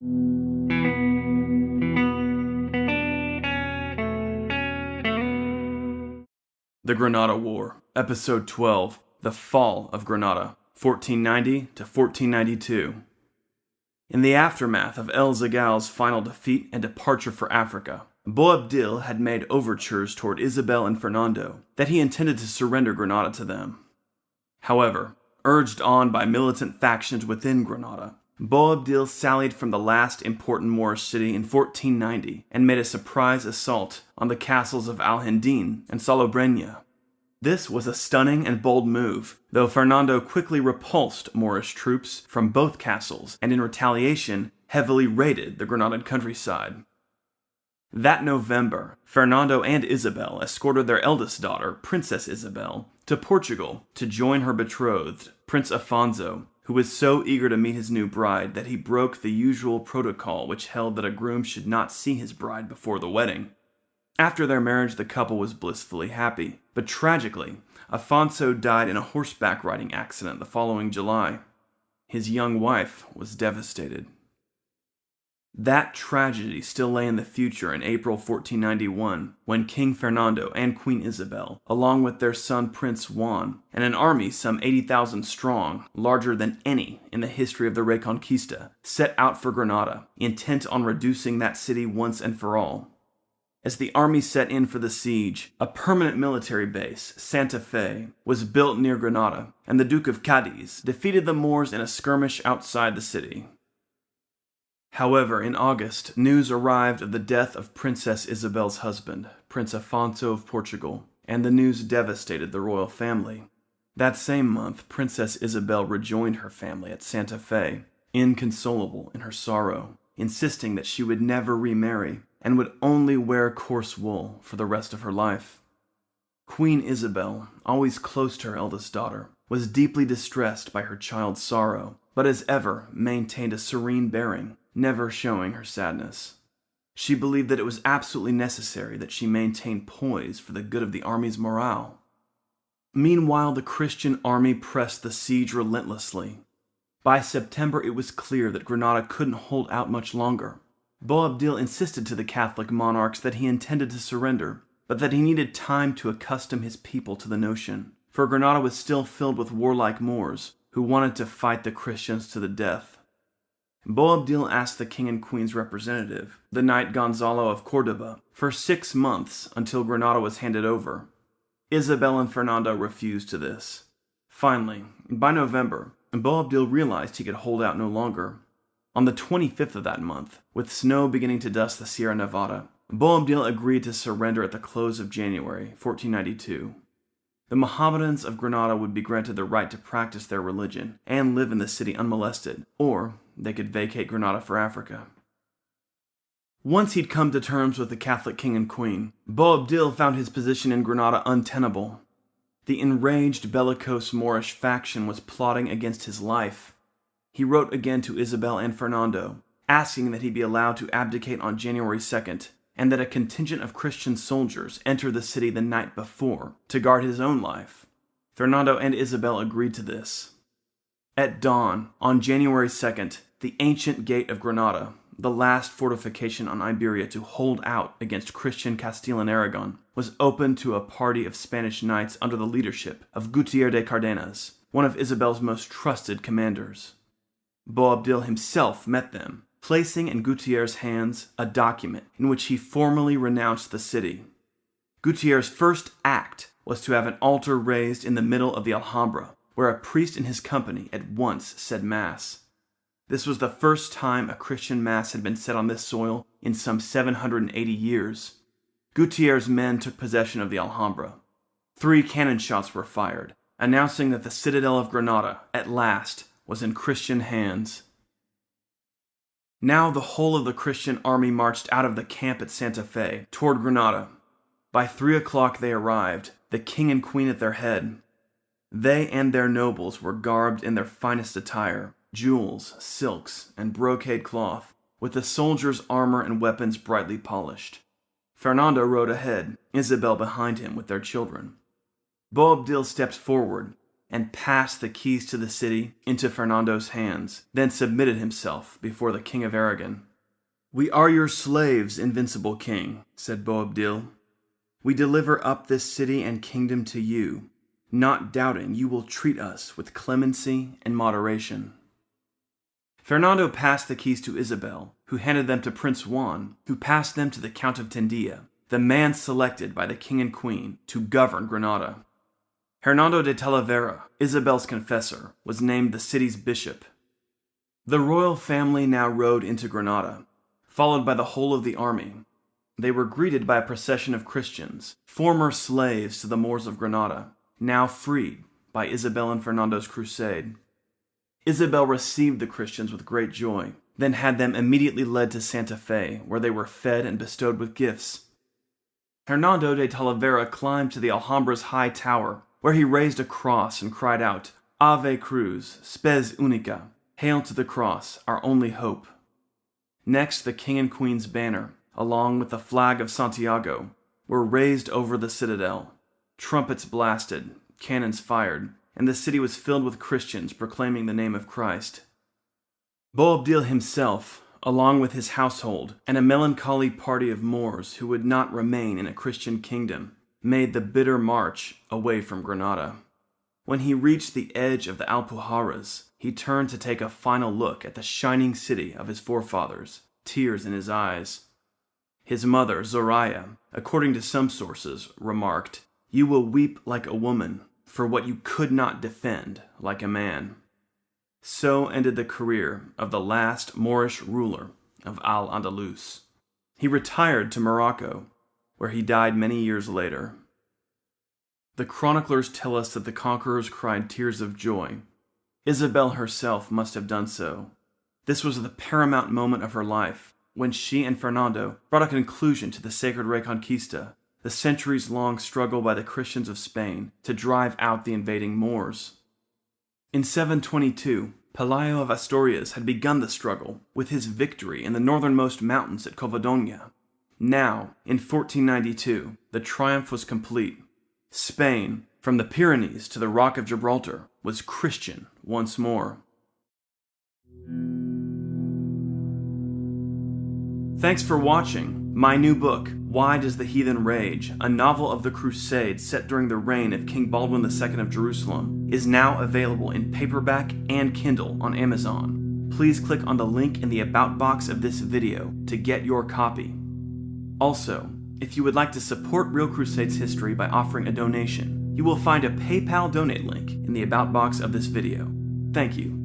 The Granada War, Episode 12, The Fall of Granada, 1490 to 1492. In the aftermath of El Zagal's final defeat and departure for Africa, Boabdil had made overtures toward Isabel and Fernando that he intended to surrender Granada to them. However, urged on by militant factions within Granada, Boabdil sallied from the last important Moorish city in 1490 and made a surprise assault on the castles of Alhendin and Salobreña. This was a stunning and bold move, though Fernando quickly repulsed Moorish troops from both castles and in retaliation heavily raided the Granadan countryside. That November, Fernando and Isabel escorted their eldest daughter, Princess Isabel, to Portugal to join her betrothed, Prince Afonso, who was so eager to meet his new bride that he broke the usual protocol which held that a groom should not see his bride before the wedding. After their marriage, the couple was blissfully happy, but tragically, Afonso died in a horseback riding accident the following July. His young wife was devastated. That tragedy still lay in the future in April 1491, when King Fernando and Queen Isabel, along with their son Prince Juan, and an army some 80,000 strong, larger than any in the history of the Reconquista, set out for Granada, intent on reducing that city once and for all. As the army set in for the siege, a permanent military base, Santa Fe, was built near Granada, and the Duke of Cadiz defeated the Moors in a skirmish outside the city. However, in August, news arrived of the death of Princess Isabel's husband, Prince Afonso of Portugal, and the news devastated the royal family. That same month, Princess Isabel rejoined her family at Santa Fe, inconsolable in her sorrow, insisting that she would never remarry and would only wear coarse wool for the rest of her life. Queen Isabel, always close to her eldest daughter, was deeply distressed by her child's sorrow, but as ever maintained a serene bearing, never showing her sadness. She believed that it was absolutely necessary that she maintain poise for the good of the army's morale. Meanwhile, the Christian army pressed the siege relentlessly. By September, it was clear that Granada couldn't hold out much longer. Boabdil insisted to the Catholic monarchs that he intended to surrender, but that he needed time to accustom his people to the notion, for Granada was still filled with warlike Moors who wanted to fight the Christians to the death. Boabdil asked the king and queen's representative, the knight Gonzalo of Córdoba, for 6 months until Granada was handed over. Isabel and Fernando refused to this. Finally, by November, Boabdil realized he could hold out no longer. On the 25th of that month, with snow beginning to dust the Sierra Nevada, Boabdil agreed to surrender at the close of January 1492. The Mohammedans of Granada would be granted the right to practice their religion and live in the city unmolested, or they could vacate Granada for Africa. Once he'd come to terms with the Catholic king and queen, Boabdil found his position in Granada untenable. The enraged bellicose Moorish faction was plotting against his life. He wrote again to Isabel and Fernando, asking that he be allowed to abdicate on January 2nd, and that a contingent of Christian soldiers enter the city the night before to guard his own life. Fernando and Isabel agreed to this. At dawn, on January 2nd, the ancient gate of Granada, the last fortification on Iberia to hold out against Christian Castile and Aragon, was opened to a party of Spanish knights under the leadership of Gutierre de Cardenas, one of Isabel's most trusted commanders. Boabdil himself met them, placing in Gutierre's hands a document in which he formally renounced the city. Gutierre's first act was to have an altar raised in the middle of the Alhambra, where a priest in his company at once said Mass. This was the first time a Christian Mass had been said on this soil in some 780 years. Gutierre's men took possession of the Alhambra. 3 cannon shots were fired, announcing that the citadel of Granada, at last, was in Christian hands. Now the whole of the Christian army marched out of the camp at Santa Fe toward Granada. By 3 o'clock they arrived, the king and queen at their head. They and their nobles were garbed in their finest attire, jewels, silks, and brocade cloth, with the soldiers' armor and weapons brightly polished. Fernando rode ahead, Isabel behind him with their children. Boabdil stepped forward, and passed the keys to the city into Fernando's hands, then submitted himself before the King of Aragon. "We are your slaves, invincible king," said Boabdil. "We deliver up this city and kingdom to you, not doubting you will treat us with clemency and moderation." Fernando passed the keys to Isabel, who handed them to Prince Juan, who passed them to the Count of Tendilla, the man selected by the king and queen to govern Granada. Hernando de Talavera, Isabel's confessor, was named the city's bishop. The royal family now rode into Granada, followed by the whole of the army. They were greeted by a procession of Christians, former slaves to the Moors of Granada, now freed by Isabel and Fernando's crusade. Isabel received the Christians with great joy, then had them immediately led to Santa Fe, where they were fed and bestowed with gifts. Hernando de Talavera climbed to the Alhambra's high tower, where he raised a cross and cried out, "Ave Cruz, spes unica," "Hail to the cross, our only hope." Next, the king and queen's banner, along with the flag of Santiago, were raised over the citadel. Trumpets blasted, cannons fired, and the city was filled with Christians proclaiming the name of Christ. Boabdil himself, along with his household and a melancholy party of Moors who would not remain in a Christian kingdom, made the bitter march away from Granada. When he reached the edge of the Alpujarras, he turned to take a final look at the shining city of his forefathers, tears in his eyes. His mother, Zoraya, according to some sources, remarked, "You will weep like a woman for what you could not defend like a man." So ended the career of the last Moorish ruler of Al-Andalus. He retired to Morocco, where he died many years later. The chroniclers tell us that the conquerors cried tears of joy. Isabel herself must have done so. This was the paramount moment of her life, when she and Fernando brought a conclusion to the Sacred Reconquista, the centuries-long struggle by the Christians of Spain to drive out the invading Moors. In 722, Pelayo of Asturias had begun the struggle with his victory in the northernmost mountains at Covadonga. Now, in 1492, the triumph was complete. Spain, from the Pyrenees to the Rock of Gibraltar, was Christian once more. Thanks for watching. My new book, Why Does the Heathen Rage?, a novel of the Crusades set during the reign of King Baldwin II of Jerusalem, is now available in paperback and Kindle on Amazon. Please click on the link in the About box of this video to get your copy. Also, if you would like to support Real Crusades history by offering a donation, you will find a PayPal donate link in the About box of this video. Thank you.